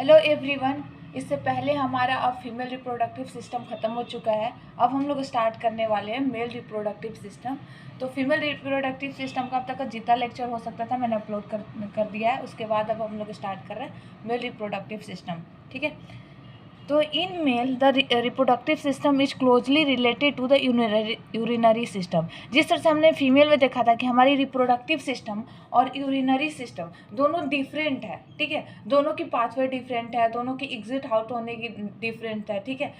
Hello everyone. इससे पहले हमारा अब फीमेल रिप्रोडक्टिव सिस्टम ख़त्म हो चुका है। अब हम लोग स्टार्ट करने वाले हैं मेल रिप्रोडक्टिव सिस्टम। तो फीमेल रिप्रोडक्टिव सिस्टम का अब तक का जितना लेक्चर हो सकता था मैंने अपलोड कर दिया है। उसके बाद अब हम लोग स्टार्ट कर रहे हैं मेल रिप्रोडक्टिव सिस्टम। ठीक है, तो in male the reproductive system is closely related to the urinary system. जिस तरह से हमने फीमेल में देखा था कि हमारी रिप्रोडक्टिव सिस्टम और यूरिनरी सिस्टम दोनों डिफरेंट है। ठीक है, दोनों की पाथवे डिफरेंट है, दोनों की एग्जिट आउट होने की डिफरेंट है। ठीक है,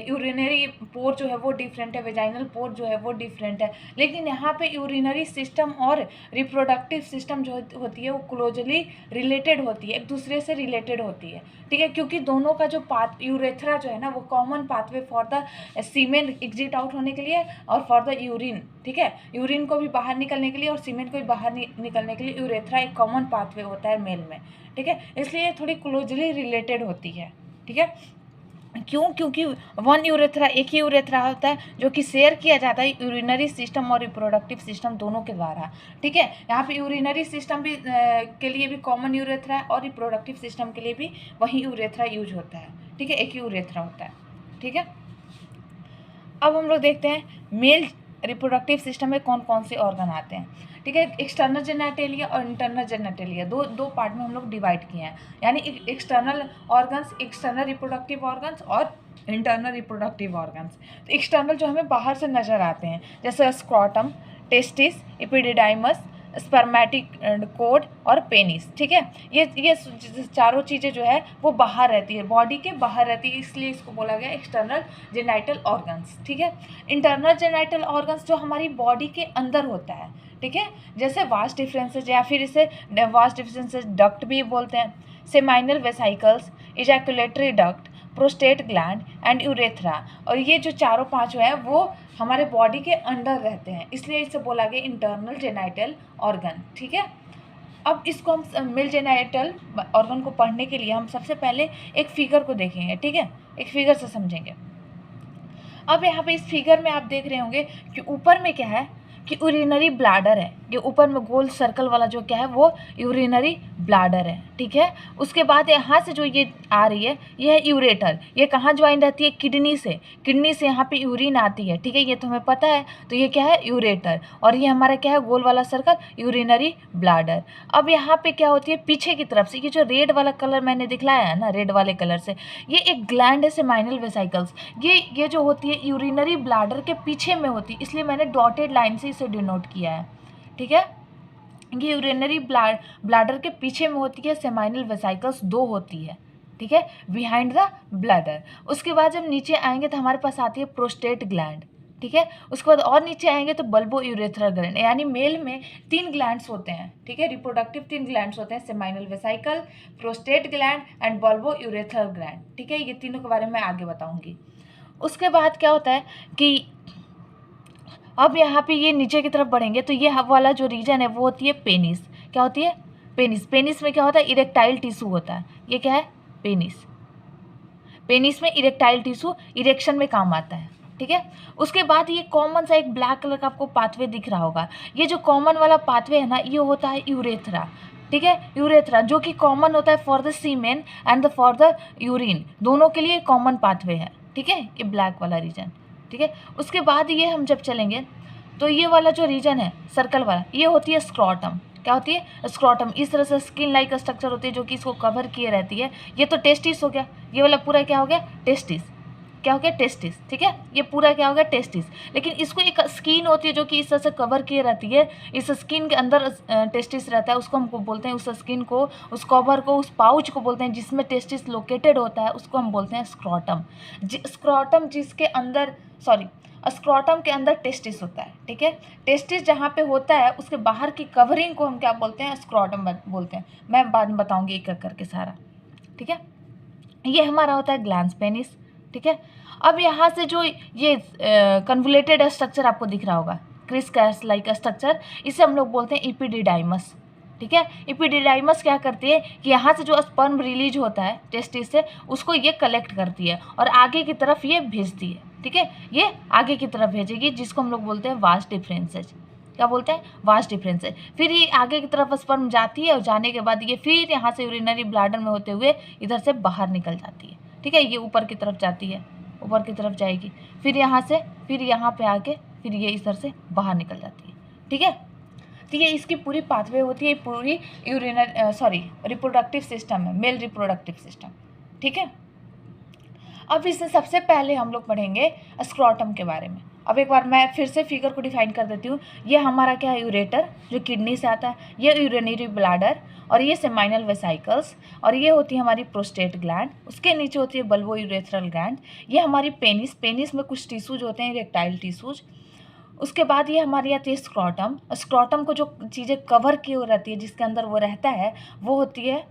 यूरिनरी पोर जो है वो डिफरेंट है, वेजाइनल पोर जो है वो डिफरेंट है। लेकिन यहाँ पे यूरिनरी सिस्टम और रिप्रोडक्टिव सिस्टम जो होती है वो क्लोजली रिलेटेड होती है, एक दूसरे से रिलेटेड होती है। ठीक है, क्योंकि दोनों का जो यूरेथ्रा जो है ना वो common pathway for the semen exit out होने के लिए और फॉर द यूरिन। ठीक है, यूरिन को भी बाहर निकलने के लिए और सीमेन को भी बाहर निकलने के लिए यूरेथ्रा एक कॉमन पाथवे होता है मेल में। ठीक है, इसलिए थोड़ी क्लोजली रिलेटेड होती है। ठीक है, क्यों? क्योंकि वन यूरेथ्रा, एक ही यूरेथ्रा होता है जो कि शेयर किया जाता है यूरिनरी सिस्टम और रिप्रोडक्टिव सिस्टम दोनों के द्वारा। ठीक है, यहाँ पे यूरिनरी सिस्टम भी के लिए भी कॉमन यूरेथ्रा है और रिप्रोडक्टिव सिस्टम के लिए भी वही यूरेथ्रा यूज होता है। ठीक है, एक ही यूरेथ्रा होता है। ठीक है, अब हम लोग देखते हैं मेल रिप्रोडक्टिव सिस्टम में कौन कौन से ऑर्गन आते हैं। ठीक है, एक्सटर्नल जेनेटेलिया और इंटरनल जेनेटेलिया दो पार्ट में हम लोग डिवाइड किए हैं। यानी external organs, external reproductive organs और इंटरनल रिप्रोडक्टिव ऑर्गन्स। तो एक्सटर्नल जो हमें बाहर से नज़र आते हैं जैसे scrotum, testis, epididymis, spermatic code और पेनिस। ठीक है, ये चारों चीज़ें जो है वो बाहर रहती है, बॉडी के बाहर रहती है, इसलिए इसको बोला गया एक्सटर्नल जेनाइटल ऑर्गन्स। ठीक है, इंटरनल जेनाइटल ऑर्गन्स जो हमारी बॉडी के अंदर होता है। ठीक है, जैसे वास्ट डिफरेंसेज या फिर इसे वास्ट डिफरेंसेज डक्ट भी बोलते हैं, seminal vesicles, ejaculatory duct, prostate gland and urethra. और ये जो चारों पांचों हैं वो हमारे बॉडी के अंदर रहते हैं, इसलिए इसे बोला गया इंटरनल जेनाइटल ऑर्गन। ठीक है, अब इसको हम मेल जेनाइटल ऑर्गन को पढ़ने के लिए हम सबसे पहले एक फिगर को देखेंगे। ठीक है, एक फिगर से समझेंगे। अब यहाँ पे इस फिगर में आप देख रहे होंगे कि ऊपर में क्या है कि यूरिनरी ब्लैडर है। ये ऊपर में गोल सर्कल वाला जो क्या है वो यूरिनरी ब्लैडर है। ठीक है, उसके बाद यहाँ से जो ये आ रही है ये है यूरेटर। ये कहाँ ज्वाइन रहती है? किडनी से। किडनी से यहाँ पे यूरिन आती है। ठीक है, ये तो हमें पता है। तो ये क्या है? यूरेटर। और ये हमारा क्या है? गोल वाला सर्कल यूरिनरी ब्लैडर। अब यहाँ पे क्या होती है? पीछे की तरफ से ये जो रेड वाला कलर मैंने दिखलाया है ना, रेड वाले कलर से, ये एक ग्लैंड है सेमाइनल वेसाइकल्स। ये जो होती है यूरिनरी ब्लैडर के पीछे में होती है, इसलिए मैंने डॉटेड लाइन से इसे डिनोट किया है। ठीक है, ये यूरिनरी ब्लैडर के पीछे में होती है सेमाइनल वेसाइकल्स, दो होती है। ठीक है, बिहाइंड द ब्लैडर। उसके बाद जब नीचे आएंगे तो हमारे पास आती है प्रोस्टेट ग्लैंड। ठीक है, उसके बाद और नीचे आएंगे तो बल्बो यूरेथ्रल ग्लैंड। यानी मेल में 3 ग्लैंड्स होते हैं। ठीक है, रिप्रोडक्टिव 3 ग्लैंड्स होते हैं, seminal vesicle, prostate gland and bulbo urethral gland. ठीक है, ये तीनों के बारे में आगे बताऊंगी। उसके बाद क्या होता है कि अब यहाँ पे ये नीचे की तरफ बढ़ेंगे तो ये वाला जो रीजन है वो होती है पेनिस। क्या होती है? पेनिस। पेनिस में क्या होता है? इरेक्टाइल टिश्यू होता है। ये क्या है? पेनिस। पेनिस में इरेक्टाइल टिश्यू इरेक्शन में काम आता है। ठीक है, उसके बाद ये कॉमन सा एक ब्लैक कलर का आपको पाथवे दिख रहा होगा। ये जो कॉमन वाला पाथवे है ना, ये होता है यूरेथ्रा। ठीक है, यूरेथ्रा जो कि कॉमन होता है for the semen and for the urine, दोनों के लिए कॉमन पाथवे है। ठीक है, ये ब्लैक वाला रीजन। ठीक है, उसके बाद ये हम जब चलेंगे तो ये वाला जो रीजन है सर्कल वाला, ये होती है स्क्रॉटम। क्या होती है? स्क्रॉटम। इस तरह से स्किन लाइक स्ट्रक्चर होती है जो कि इसको कवर किए रहती है। ये तो टेस्टिस हो गया, ये वाला पूरा क्या हो गया? टेस्टिस। क्या हो गया? टेस्टिस। ठीक है, ये पूरा क्या हो गया? टेस्टिस। लेकिन इसको एक स्किन होती है जो कि इस तरह से कवर किए रहती है। इस स्किन के अंदर टेस्टिस रहता है, उसको हमको बोलते हैं, उस स्किन को, उस कवर को, उस पाउच को बोलते हैं जिसमें टेस्टिस लोकेटेड होता है, उसको हम बोलते हैं स्क्रॉटम। स्क्रॉटम जिसके अंदर, सॉरी, स्क्रॉटम के अंदर टेस्टिस होता है। ठीक है, टेस्टिस जहाँ पे होता है उसके बाहर की कवरिंग को हम क्या बोलते हैं? स्क्रॉटम बोलते हैं। मैं बाद में बताऊंगी एक एक करके सारा। ठीक है, ये हमारा होता है ग्लैंस पेनिस। ठीक है, अब यहाँ से जो ये कन्वोल्यूटेड स्ट्रक्चर आपको दिख रहा होगा, क्रिस क्रैस लाइक स्ट्रक्चर, इसे हम लोग बोलते हैं एपिडिडाइमस। ठीक है, एपिडिडाइमस क्या करती है कि यहाँ से जो स्पर्म रिलीज होता है टेस्टिस से, उसको ये कलेक्ट करती है और आगे की तरफ ये भेजती है। ठीक है, ये आगे की तरफ भेजेगी, जिसको हम लोग बोलते हैं वास्ट डिफरेंसेज। क्या बोलते हैं, वास डिफरेंस है। फिर ये आगे की तरफ स्पर्म जाती है और जाने के बाद ये फिर यहाँ से यूरिनरी ब्लैडर में होते हुए इधर से बाहर निकल जाती है, ठीक है। ये ऊपर की तरफ जाती है, ऊपर की तरफ जाएगी, फिर यहाँ से फिर यहाँ पे आके फिर ये इधर से बाहर निकल जाती है, ठीक है। तो ये इसकी पूरी पाथवे होती है, पूरी रिप्रोडक्टिव सिस्टम है, मेल रिप्रोडक्टिव सिस्टम, ठीक है। अब इससे सबसे पहले हम लोग पढ़ेंगे स्क्रोटम के बारे में। अब एक बार मैं फिर से फिगर को डिफाइन कर देती हूँ। ये हमारा क्या है, यूरेटर जो किडनी से आता है, ये यूरिनरी ब्लैडर, और ये सेमाइनल वेसाइकल्स, और ये होती है हमारी प्रोस्टेट ग्लैंड, उसके नीचे होती है बल्बो यूरेथ्रल ग्लैंड, ये हमारी पेनिस, पेनिस में कुछ टिश्यूज होते हैं, इरेक्टाइल टिश्यूज। उसके बाद ये हमारी आती है स्क्रोटम, स्क्रोटम को जो चीज़ें कवर की हो रहती है, जिसके अंदर वो रहता है, वो होती है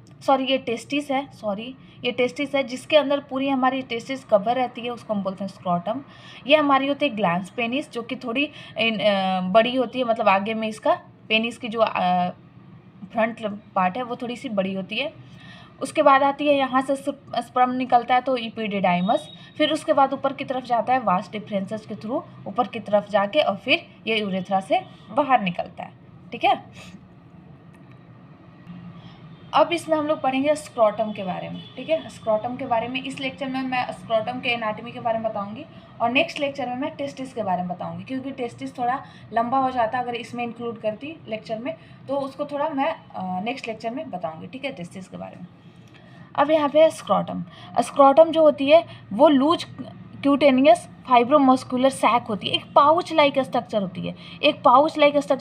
ये टेस्टिस है, जिसके अंदर पूरी हमारी टेस्टिस कवर रहती है, उसको हम बोलते हैं स्क्रोटम। ये हमारी होती है ग्लैंड्स पेनिस, जो कि थोड़ी बड़ी होती है, मतलब आगे में इसका पेनिस की जो फ्रंट पार्ट है वो थोड़ी सी बड़ी होती है। उसके बाद आती है यहाँ से स्पर्म निकलता है तो इपिडिडाइमस, फिर उसके बाद ऊपर की तरफ जाता है वास डिफरेंसेस के थ्रू ऊपर की तरफ जाके, और फिर ये यूरेथ्रा से बाहर निकलता है, ठीक है। अब इसमें हम लोग पढ़ेंगे स्क्रोटम के बारे में, ठीक है। स्क्रोटम के बारे में इस लेक्चर में मैं स्क्रोटम के एनाटॉमी के बारे में बताऊंगी, और नेक्स्ट लेक्चर में मैं टेस्टिस के बारे में बताऊंगी, क्योंकि टेस्टिस थोड़ा लंबा हो जाता अगर इसमें इंक्लूड करती लेक्चर में, तो उसको थोड़ा मैं नेक्स्ट लेक्चर में बताऊँगी, ठीक है, टेस्टिस के बारे में। अब यहाँ पे स्क्रोटम, स्क्रोटम जो होती है वो लूज क्यूटेनियस फाइब्रोमस्कुलर सैक होती है, एक पाउच लाइक स्ट्रक्चर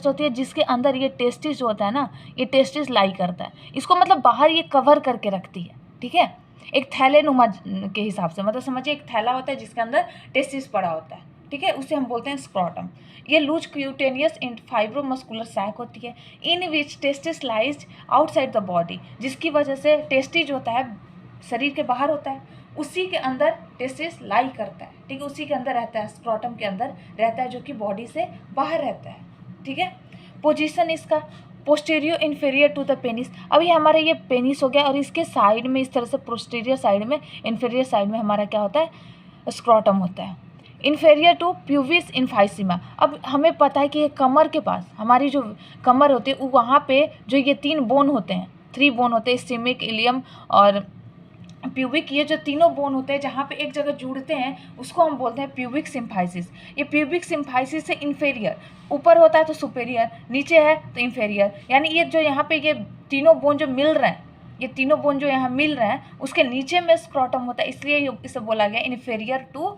होती है, जिसके अंदर ये टेस्टिस जो होता है ना, ये टेस्टिस लाई करता है, इसको मतलब बाहर ये कवर करके रखती है, ठीक है, एक थैले नुमा के हिसाब से, मतलब समझिए एक थैला होता है जिसके अंदर टेस्टिस पड़ा होता है, ठीक है, उसे हम बोलते हैं स्क्रोटम। ये loose cutaneous in fibromuscular sac होती है, in which testis lies outside the body, जिसकी वजह से टेस्टिस जो होता है शरीर के बाहर होता है, उसी के अंदर टेस्टिस लाई करता है, ठीक है, उसी के अंदर रहता है, स्क्रोटम के अंदर रहता है, जो कि बॉडी से बाहर रहता है, ठीक है। पोजीशन इसका posterior inferior to the penis, अभी हमारा ये पेनिस हो गया, और इसके साइड में इस तरह से पोस्टीरियर साइड में, इन्फीरियर साइड में हमारा क्या होता है, स्क्रोटम होता है। इन्फेरियर टू प्यूबिस इन्फाइसिमा, अब हमें पता है कि ये कमर के पास, हमारी जो कमर होती है वहाँ पे जो ये 3 बोन होते हैं, 3 बोन होते हैं, स्टिमिक, इलियम और प्यूबिक, ये जो तीनों बोन होते हैं जहाँ पे एक जगह जुड़ते हैं, उसको हम बोलते हैं प्यूबिक सिम्फाइसिस। ये प्यूबिक सिम्फाइसिस से इन्फेरियर, ऊपर होता है तो सुपेरियर, नीचे है तो इन्फेरियर, यानी ये जो यहाँ पे ये तीनों बोन जो मिल रहे हैं, ये तीनों बोन जो यहाँ मिल रहे हैं, उसके नीचे में स्क्रोटम होता है, इसलिए इसे बोला गया इन्फेरियर टू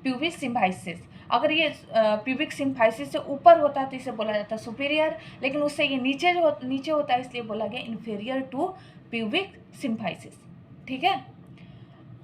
प्यूबिक सिम्फाइसिस। अगर ये प्यूबिक सिम्फाइसिस से ऊपर होता है तो इसे बोला जाता है सुपेरियर, लेकिन उससे ये नीचे होता है, इसलिए बोला गया इन्फेरियर टू प्यूबिक सिम्फाइसिस, ठीक है।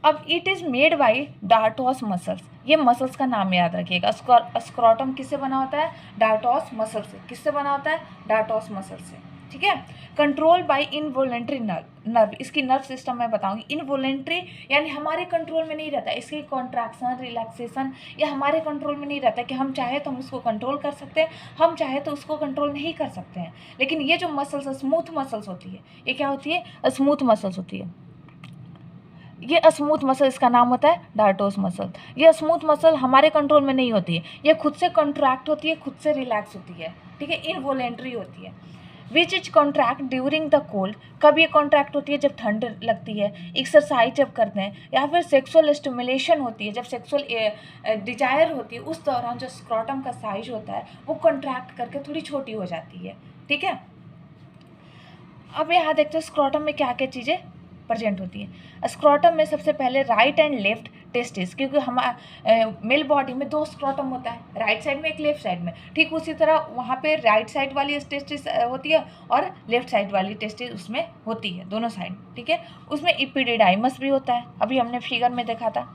अब it is made by dartos muscles, ये मसल्स का नाम याद रखिएगा। स्क्रोटम किससे बना होता है, डार्टोस मसल से। किससे बना होता है, डार्टोस मसल से, ठीक है। कंट्रोल बाय इनवोलेंट्री नर्व, इसकी नर्व सिस्टम मैं बताऊंगी। इनवोलेंट्री यानी हमारे कंट्रोल में नहीं रहता, इसकी कॉन्ट्रैक्शन, रिलैक्सेशन ये हमारे कंट्रोल में नहीं रहता, कि हम चाहे तो हम उसको कंट्रोल कर सकते हैं, हम चाहे तो उसको कंट्रोल नहीं कर सकते हैं। लेकिन ये जो मसल्स, स्मूथ मसल्स होती है, ये क्या होती है, स्मूथ मसल्स होती है। ये स्मूथ मसल, इसका नाम होता है डार्टोस मसल। ये स्मूथ मसल हमारे कंट्रोल में नहीं होती है, ये खुद से कॉन्ट्रैक्ट होती है, खुद से रिलैक्स होती है, ठीक है, इनवोलेंट्री होती है। Which is contract during the cold, कब ये कॉन्ट्रैक्ट होती है, जब ठंड लगती है, एक्सरसाइज जब करते हैं, या फिर सेक्सुअल स्टिमुलेशन होती है, जब सेक्सुअल डिजायर होती है, उस दौरान जो स्क्रोटम का साइज होता है वो कॉन्ट्रैक्ट करके थोड़ी छोटी हो जाती है, ठीक है। अब यहाँ देखते हैं स्क्रोटम में क्या क्या चीज़ें प्रेजेंट होती है। स्क्रोटम में सबसे पहले राइट एंड लेफ्ट टेस्टिस, क्योंकि मेल बॉडी में 2 स्क्रोटम होता है, राइट साइड में एक लेफ्ट साइड में, ठीक उसी तरह वहाँ पे राइट साइड वाली टेस्टिस होती है और लेफ्ट साइड वाली टेस्टिस उसमें होती है, दोनों साइड, ठीक है। उसमें इपिडिडाइमस भी होता है, अभी हमने फिगर में देखा था।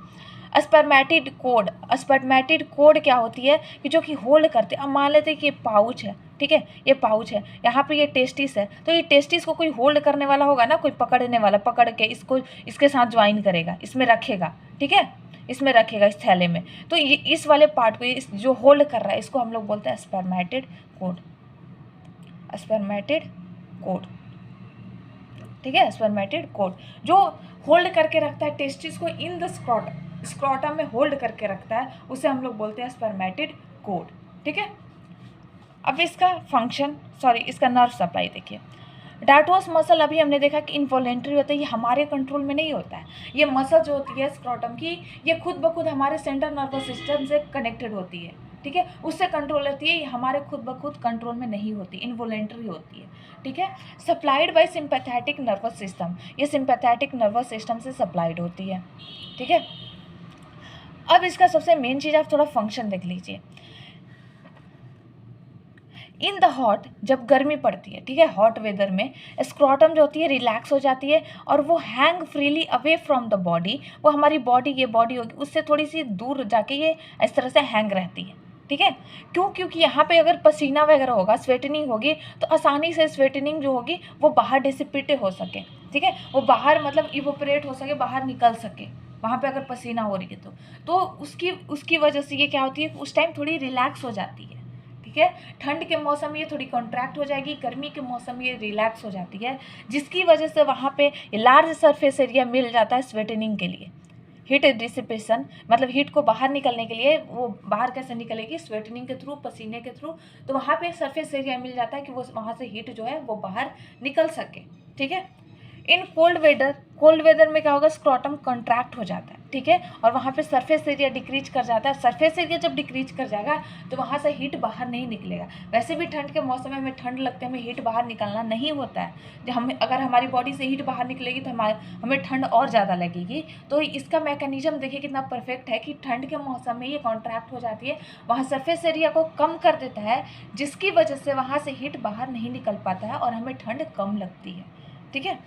स्पर्मेटिड कोड, स्पर्मेटिड कोड क्या होती है कि जो कि होल्ड करते, अब मान लेते हैं कि ये पाउच है, ठीक है, ये पाउच है, यहाँ पे ये टेस्टिस है, तो ये टेस्टिस को कोई होल्ड करने वाला होगा ना, कोई पकड़ने वाला, पकड़ के इसको इसके साथ ज्वाइन करेगा, इसमें रखेगा, ठीक है, इसमें रखेगा इस थैले में, तो ये इस वाले पार्ट को, इस जो होल्ड कर रहा है, इसको हम लोग बोलते हैं स्पर्मेटिड कोड, स्पर्मेटिड कोड, ठीक है। स्पर्मेटिड कोड जो होल्ड करके रखता है टेस्टिस को इन द स्क्रोटम में होल्ड करके रखता है, उसे हम लोग बोलते हैं स्पर्मेटिड कोड, ठीक है। अब इसका फंक्शन, इसका नर्व सप्लाई देखिए। डार्टोस मसल अभी हमने देखा कि इनवॉलेंट्री होता है, ये हमारे कंट्रोल में नहीं होता है। ये मसल जो होती है स्क्रोटम की, ये खुद ब खुद हमारे सेंट्रल नर्वस सिस्टम से कनेक्टेड होती है, ठीक है, उससे कंट्रोल होती है, ये हमारे खुद ब खुद कंट्रोल में नहीं होती, इनवॉलेंट्री होती है, ठीक है। Supplied by sympathetic nervous system, ये सिंपैथेटिक नर्वस सिस्टम से सप्लाइड होती है, ठीक है। अब इसका सबसे मेन चीज़ आप थोड़ा फंक्शन देख लीजिए। इन द हॉट, जब गर्मी पड़ती है, ठीक है, हॉट वेदर में स्क्रोटम जो होती है रिलैक्स हो जाती है और वो hang freely away from the body, वो हमारी बॉडी, ये बॉडी होगी उससे थोड़ी सी दूर जाके ये इस तरह से हैंग रहती है, ठीक है। क्यों? क्योंकि यहाँ पे अगर पसीना वगैरह होगा, स्वेटनिंग होगी, तो आसानी से स्वेटनिंग जो होगी वो बाहर डिसिपेट हो सके, ठीक है, वो बाहर मतलब इवोपरेट हो सके, बाहर निकल सके, वहाँ पे अगर पसीना हो रही है तो उसकी वजह से ये क्या होती है, उस टाइम थोड़ी रिलैक्स हो जाती है, ठीक है। ठंड के मौसम में ये थोड़ी कॉन्ट्रैक्ट हो जाएगी, गर्मी के मौसम में ये रिलैक्स हो जाती है, जिसकी वजह से वहाँ पे लार्ज सरफेस एरिया मिल जाता है स्वेटनिंग के लिए। हीट डिसिपेशन मतलब हीट को बाहर निकलने के लिए, वो बाहर कैसे निकलेगी, स्वेटनिंग के थ्रू, पसीने के थ्रू, तो वहाँ पे सरफेस एरिया मिल जाता है कि वो वहाँ से हीट जो है वो बाहर निकल सके, ठीक है। इन कोल्ड वेदर में क्या होगा, स्क्रोटम कॉन्ट्रैक्ट हो जाता है, ठीक है, और वहाँ पे सरफेस एरिया डिक्रीज कर जाता है। सरफेस एरिया जब डिक्रीज कर जाएगा तो वहाँ से हीट बाहर नहीं निकलेगा। वैसे भी ठंड के मौसम में हमें ठंड लगते हैं, हमें हीट बाहर निकलना नहीं होता है। जब हमें अगर हमारी बॉडी से हीट बाहर निकलेगी तो हमें ठंड और ज़्यादा लगेगी। तो इसका मैकेनिज्म देखिए कितना परफेक्ट है कि ठंड के मौसम में ये कॉन्ट्रैक्ट हो जाती है, वहाँ सरफेस एरिया को कम कर देता है, जिसकी वजह से वहाँ से हीट बाहर नहीं निकल पाता है और हमें ठंड कम लगती है, ठीक है।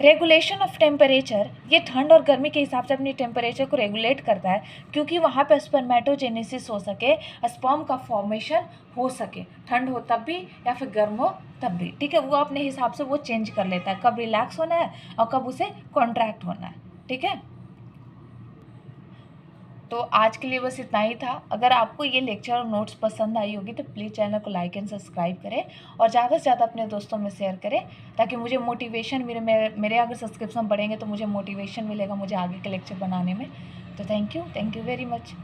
रेगुलेशन ऑफ टेम्परेचर, ये ठंड और गर्मी के हिसाब से अपनी टेम्परेचर को रेगुलेट करता है, क्योंकि वहाँ पे स्पर्मेटोजेनेसिस हो सके, स्पर्म का फॉर्मेशन हो सके, ठंड हो तब भी या फिर गर्म हो तब भी, ठीक है। वो अपने हिसाब से वो चेंज कर लेता है, कब रिलैक्स होना है और कब उसे कॉन्ट्रैक्ट होना है, ठीक है। तो आज के लिए बस इतना ही था। अगर आपको ये लेक्चर और नोट्स पसंद आई होगी तो प्लीज़ चैनल को लाइक एंड सब्सक्राइब करें और ज़्यादा से ज़्यादा अपने दोस्तों में शेयर करें, ताकि मुझे मोटिवेशन मेरे अगर सब्सक्रिप्शन बढ़ेंगे तो मुझे मोटिवेशन मिलेगा मुझे आगे के लेक्चर बनाने में। तो थैंक यू वेरी मच।